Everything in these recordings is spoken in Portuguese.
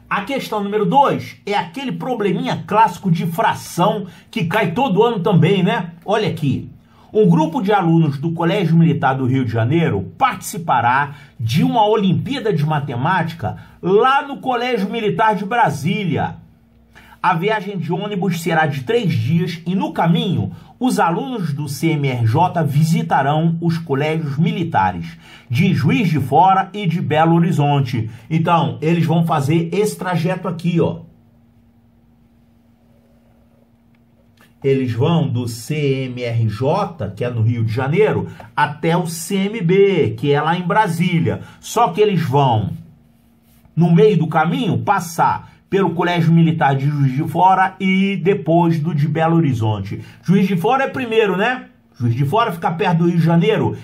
A questão número 2 é aquele probleminha clássico de fração que cai todo ano também, né? Olha aqui. Um grupo de alunos do Colégio Militar do Rio de Janeiro participará de uma Olimpíada de Matemática lá no Colégio Militar de Brasília. A viagem de ônibus será de 3 dias e, no caminho, os alunos do CMRJ visitarão os colégios militares de Juiz de Fora e de Belo Horizonte. Então, eles vão fazer esse trajeto aqui, ó. Eles vão do CMRJ, que é no Rio de Janeiro, até o CMB, que é lá em Brasília. Só que eles vão, no meio do caminho, passar pelo Colégio Militar de Juiz de Fora e depois do de Belo Horizonte. Juiz de Fora é primeiro, né? Juiz de Fora fica perto do Rio de Janeiro.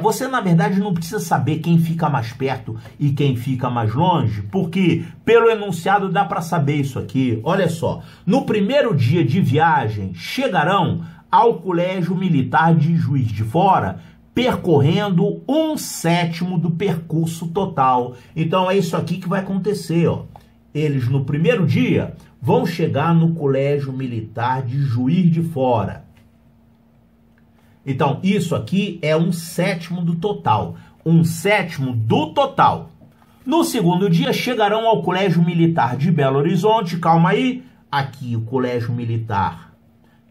Você na verdade não precisa saber quem fica mais perto e quem fica mais longe, porque pelo enunciado dá para saber isso aqui. Olha só, no primeiro dia de viagem chegarão ao Colégio Militar de Juiz de Fora, percorrendo 1/7 do percurso total. Então é isso aqui que vai acontecer, ó. Eles, no primeiro dia, vão chegar no Colégio Militar de Juiz de Fora. Então, isso aqui é 1/7 do total. 1/7 do total. No segundo dia, chegarão ao Colégio Militar de Belo Horizonte. Calma aí. Aqui, o Colégio Militar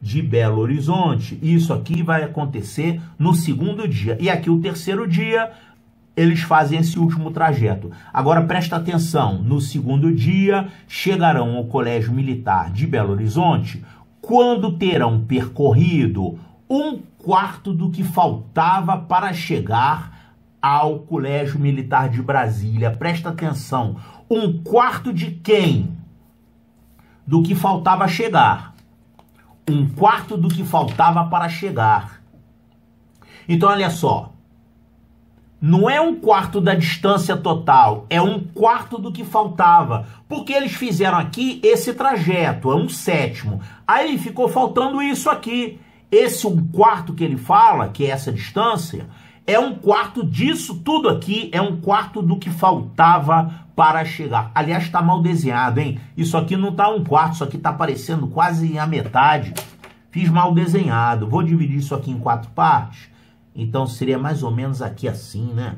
de Belo Horizonte. Isso aqui vai acontecer no segundo dia. E aqui, o terceiro dia, eles fazem esse último trajeto. Agora presta atenção, no segundo dia chegarão ao Colégio Militar de Belo Horizonte quando terão percorrido 1/4 do que faltava para chegar ao Colégio Militar de Brasília. Presta atenção, 1/4 de quem? Do que faltava chegar. 1/4 do que faltava para chegar. Então olha só. Não é 1/4 da distância total, é 1/4 do que faltava. Porque eles fizeram aqui esse trajeto, é 1/7. Aí ficou faltando isso aqui. Esse 1/4 que ele fala, que é essa distância, é 1/4 disso tudo aqui, é 1/4 do que faltava para chegar. Aliás, está mal desenhado, hein? Isso aqui não está 1/4, isso aqui está parecendo quase a metade. Fiz mal desenhado. Vou dividir isso aqui em 4 partes. Então, seria mais ou menos aqui assim, né?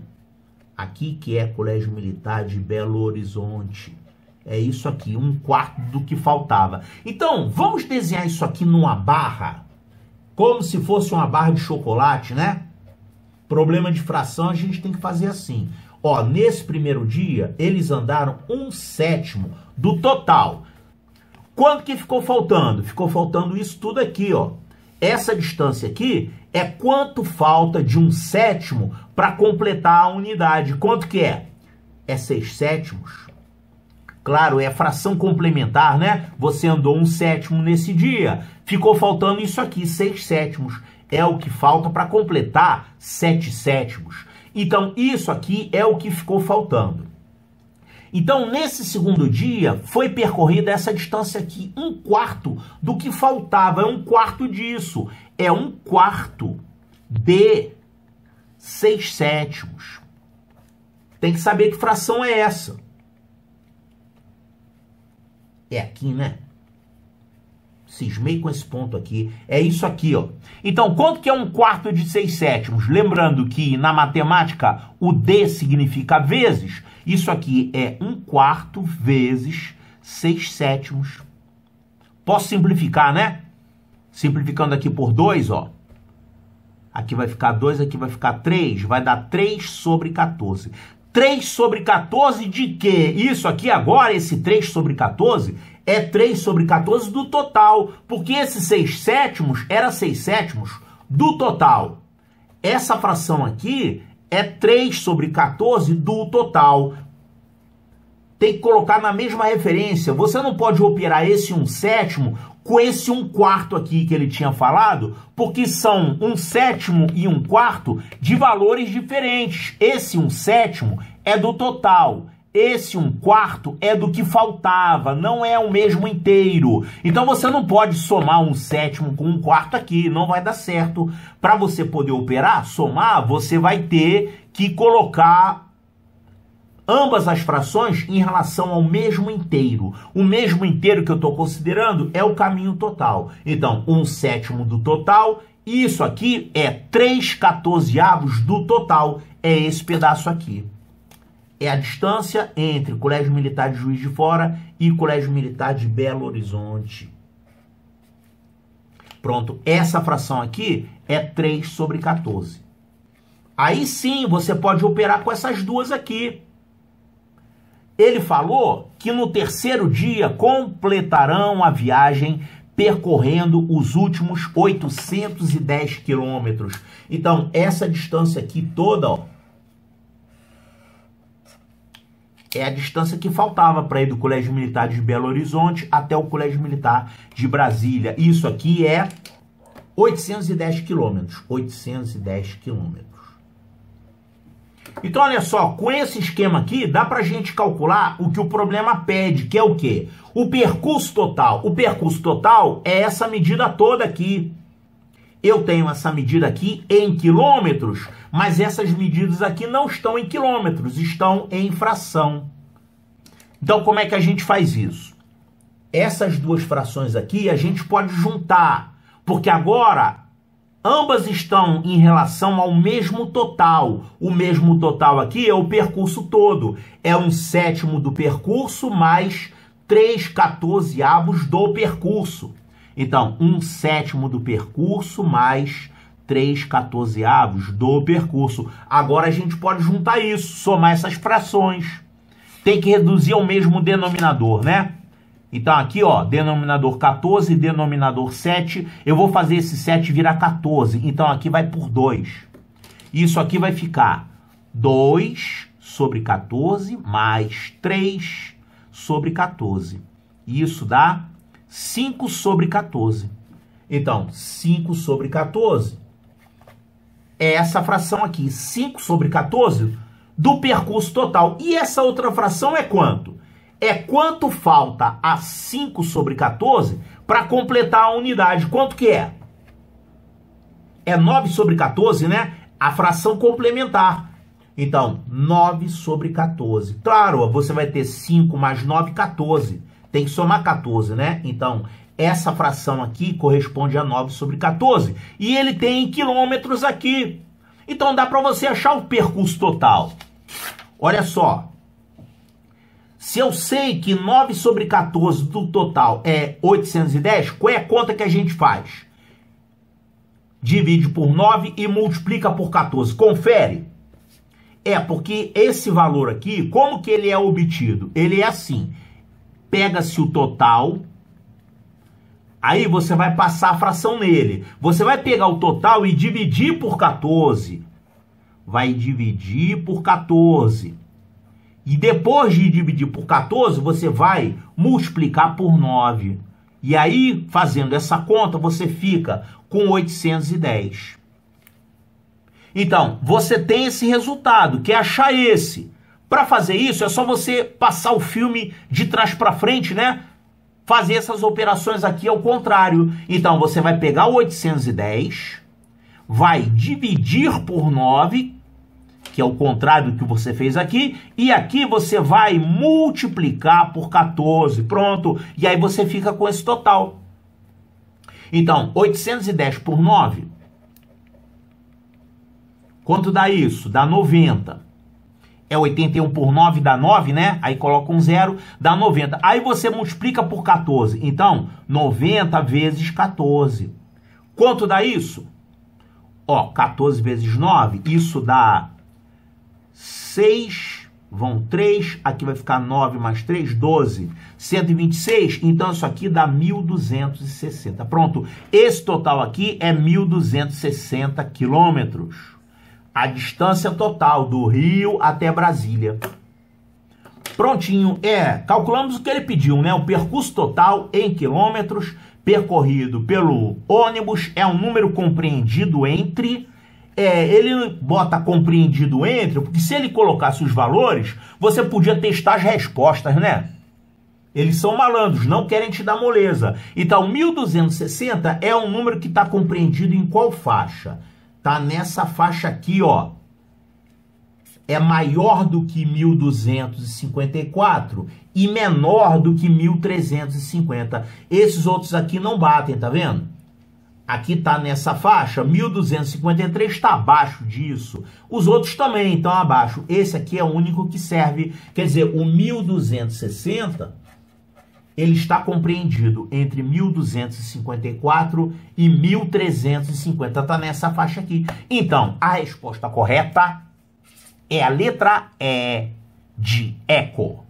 Aqui que é Colégio Militar de Belo Horizonte. É isso aqui, 1/4 do que faltava. Então, vamos desenhar isso aqui numa barra, como se fosse uma barra de chocolate, né? Problema de fração, a gente tem que fazer assim. Ó, nesse primeiro dia, eles andaram 1/7 do total. Quanto que ficou faltando? Ficou faltando isso tudo aqui, ó. Essa distância aqui é quanto falta de 1/7 para completar a unidade. Quanto que é? É 6/7. Claro, é fração complementar, né? Você andou 1/7 nesse dia. Ficou faltando isso aqui, 6/7. É o que falta para completar 7/7. Então, isso aqui é o que ficou faltando. Então, nesse segundo dia, foi percorrida essa distância aqui, 1/4 do que faltava, é 1/4 disso, é 1/4 de 6/7. Tem que saber que fração é essa. É aqui, né? Cismei com esse ponto aqui. É isso aqui, ó. Então, quanto que é 1/4 de 6/7? Lembrando que na matemática o D significa vezes. Isso aqui é 1/4 vezes 6/7. Posso simplificar, né? Simplificando aqui por 2, ó. Aqui vai ficar 2, aqui vai ficar 3. Vai dar 3/14. 3/14 de quê? Isso aqui agora, esse 3/14, é 3/14 do total. Porque esse 6/7 era 6/7 do total. Essa fração aqui é 3/14 do total. Tem que colocar na mesma referência. Você não pode operar esse 1/7 com esse 1/4 aqui que ele tinha falado, porque são 1/7 e 1/4 de valores diferentes. Esse 1/7 é do total. Esse 1/4 é do que faltava, não é o mesmo inteiro. Então você não pode somar 1/7 com 1/4 aqui, não vai dar certo. Para você poder operar, somar, você vai ter que colocar ambas as frações em relação ao mesmo inteiro. O mesmo inteiro que eu estou considerando é o caminho total. Então, 1/7 do total, isso aqui é 3/14 do total, é esse pedaço aqui. É a distância entre Colégio Militar de Juiz de Fora e Colégio Militar de Belo Horizonte. Pronto, essa fração aqui é 3/14. Aí sim, você pode operar com essas duas aqui. Ele falou que no terceiro dia completarão a viagem percorrendo os últimos 810 quilômetros. Então, essa distância aqui toda, ó, é a distância que faltava para ir do Colégio Militar de Belo Horizonte até o Colégio Militar de Brasília. Isso aqui é 810 quilômetros. 810 quilômetros. Então, olha só, com esse esquema aqui, dá pra gente calcular o que o problema pede, que é o quê? O percurso total. O percurso total é essa medida toda aqui. Eu tenho essa medida aqui em quilômetros, mas essas medidas aqui não estão em quilômetros, estão em fração. Então, como é que a gente faz isso? Essas duas frações aqui a gente pode juntar, porque agora ambas estão em relação ao mesmo total. O mesmo total aqui é o percurso todo. É 1/7 do percurso mais 3/14 do percurso. Então, 1/7 do percurso mais 3/14 do percurso. Agora a gente pode juntar isso, somar essas frações. Tem que reduzir ao mesmo denominador, né? Então aqui, ó, denominador 14, denominador 7. Eu vou fazer esse 7 virar 14. Então aqui vai por 2. Isso aqui vai ficar 2/14 mais 3/14. Isso dá 5/14. Então, 5/14 é essa fração aqui. 5/14 do percurso total. E essa outra fração é quanto? É quanto falta a 5/14 para completar a unidade. Quanto que é? É 9/14, né? A fração complementar. Então, 9/14. Claro, você vai ter 5 mais 9, 14. Tem que somar 14, né? Então, essa fração aqui corresponde a 9/14. E ele tem quilômetros aqui. Então, dá para você achar o percurso total. Olha só. Se eu sei que 9/14 do total é 810, qual é a conta que a gente faz? Divide por 9 e multiplica por 14. Confere. É, porque esse valor aqui, como que ele é obtido? Ele é assim. Pega-se o total, aí você vai passar a fração nele. Você vai pegar o total e dividir por 14. Vai dividir por 14. E depois de dividir por 14, você vai multiplicar por 9. E aí, fazendo essa conta, você fica com 810. Então, você tem esse resultado, que é achar esse. Para fazer isso, é só você passar o filme de trás para frente, né? Fazer essas operações aqui ao contrário. Então, você vai pegar o 810, vai dividir por 9, que é o contrário do que você fez aqui, e aqui você vai multiplicar por 14, pronto, e aí você fica com esse total. Então, 810 por 9, quanto dá isso? Dá 90. É 81 por 9, dá 9, né? Aí coloca um 0, dá 90. Aí você multiplica por 14. Então, 90 vezes 14. Quanto dá isso? Ó, 14 vezes 9, isso dá 6, vão 3, aqui vai ficar 9 mais 3, 12, 126, então isso aqui dá 1.260. Pronto, esse total aqui é 1.260 quilômetros. A distância total do Rio até Brasília. Prontinho, calculamos o que ele pediu, né? O percurso total em quilômetros percorrido pelo ônibus é um número compreendido entre... ele bota compreendido entre, porque se ele colocasse os valores, você podia testar as respostas, né? Eles são malandros, não querem te dar moleza. Então, 1.260 é um número que está compreendido em qual faixa? Tá nessa faixa aqui, ó. é maior do que 1.254 e menor do que 1.350. Esses outros aqui não batem, tá vendo? Aqui tá nessa faixa, 1.253 está abaixo disso. Os outros também estão abaixo. Esse aqui é o único que serve, quer dizer, o 1.260, ele está compreendido entre 1.254 e 1.350. Tá nessa faixa aqui. Então, a resposta correta é a letra E de eco.